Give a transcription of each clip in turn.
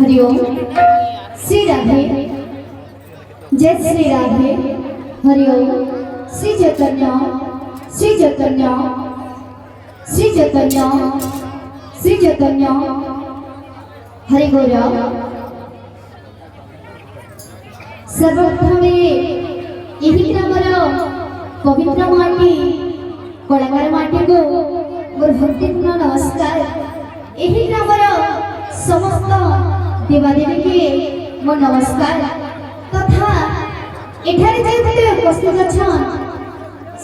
हरिओम श्री राधे जय श्री राधे हरिओम श्री चैतन्य श्री चैतन्य श्री चैतन्य श्री चैतन्य हरि गौरा सर्वप्रथम यही ग्रामर पवित्र माटी कलाकार माटी को मोर भक्तिपूर्ण नमस्कार। यही ग्रामर समस्त देवादेवी के मोर नमस्कार तथा एठारे जे उपस्थित अछन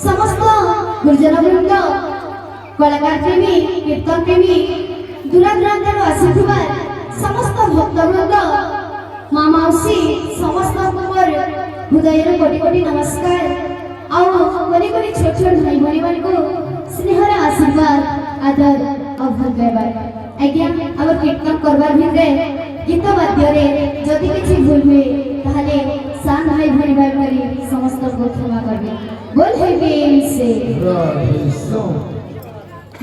समस्त गुरुजन वृंद कलाकार प्रेमी कीर्तन प्रेमी दूरादूरांतर आसीथिबा समस्त भक्त वृंद माँ मौसी समस्त मोर हृदय कोटि कोटि नमस्कार। आउ कोनी कोनी छोट छोट भाई भणी मान को स्नेहर आशीर्वाद आदर और धन्यवाद। आज्ञा आम कीर्तन करबार भितरे गीत वाद्य रे जदि किछि भूल हुए ताहले सान भाई भणी करी समस्त को क्षमा करबे। बोल है प्रेम से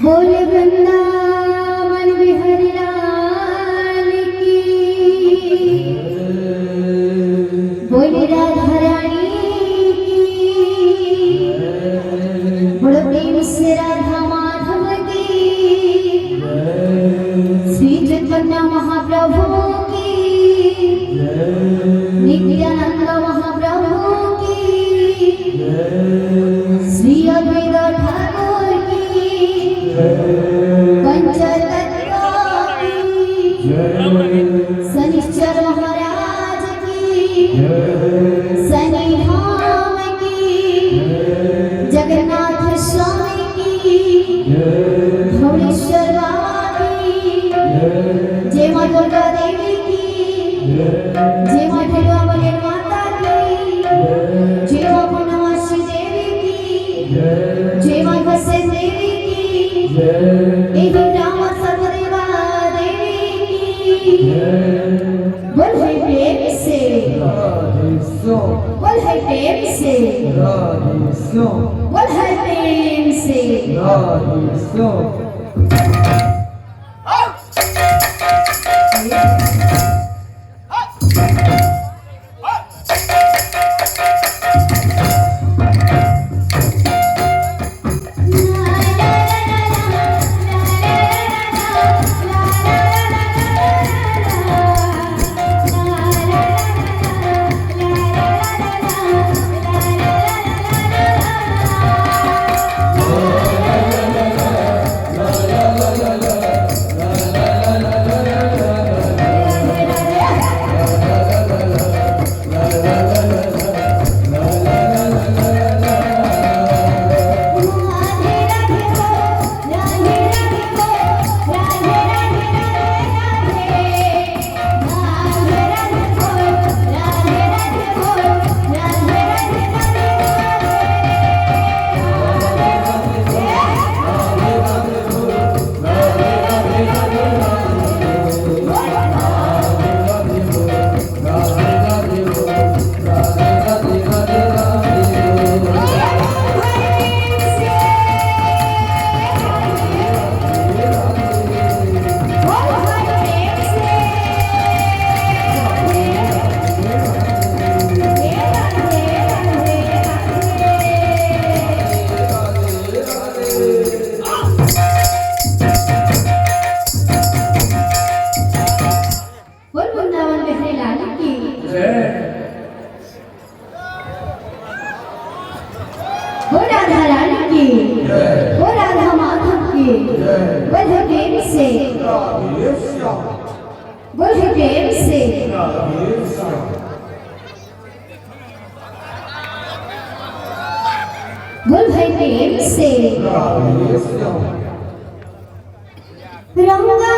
बोल वृंदावन बिहारी लाल की बोल राधा रानी की बोल प्रेम से राधा माधव की श्री चैतन्य महाप्रभु की नित्यानंद महाप्रभु की श्री अद्वैत ठाकुर की पंचतत्व की शनिश्चर महाराज की शनि धाम की जगन्नाथ स्वामी की धौलेश्वर बाबा की जय मां दुर्गा देवी की जय मां ठेलुआमले माता की जय मां पूर्णमासी देवी की जय मां घसे देवी की यही राम सर्वदेवा देवी की। बोल है प्रेम से बोल है प्रेम से बोल है प्रेम से बोल है प्रेम से बोल है प्रेम से रंगा